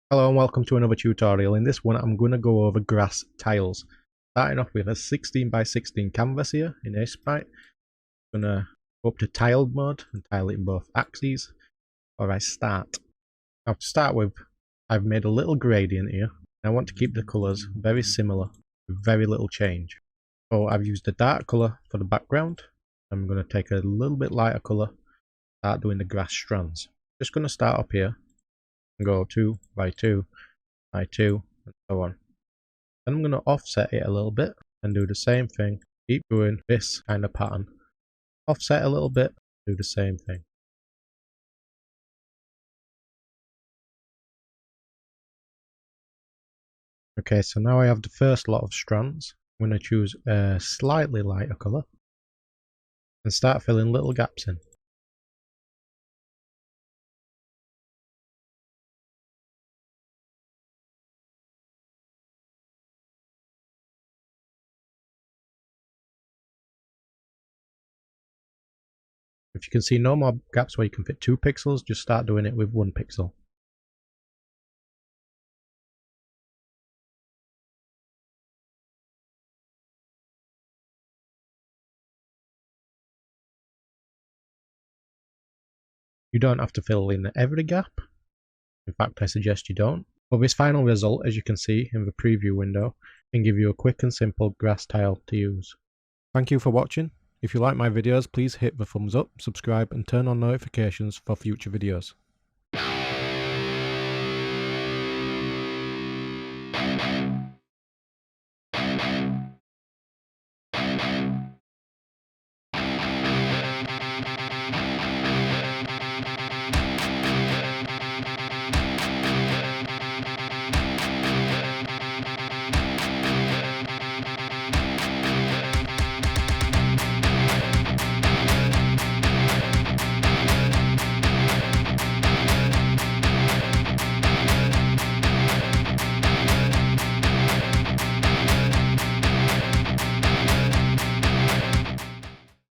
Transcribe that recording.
Hello and welcome to another tutorial. In this one I'm going to go over grass tiles. Starting off with a 16 by 16 canvas here in Aseprite. I'm going to go up to tiled mode and tile it in both axes before I start. Now to start with, I've made a little gradient here. I want to keep the colours very similar with very little change. So I've used a dark colour for the background. I'm going to take a little bit lighter colour, start doing the grass strands. Just going to start up here and go 2 by 2 by 2 and so on. Then I'm going to offset it a little bit and do the same thing. Keep doing this kind of pattern. Offset a little bit, do the same thing. Okay, so now I have the first lot of strands. I'm going to choose a slightly lighter colour and start filling little gaps in. If you can see no more gaps where you can fit 2 pixels, just start doing it with 1 pixel. You don't have to fill in every gap. In fact, I suggest you don't. But this final result, as you can see in the preview window, can give you a quick and simple grass tile to use. Thank you for watching. If you like my videos, please hit the thumbs up, subscribe and turn on notifications for future videos.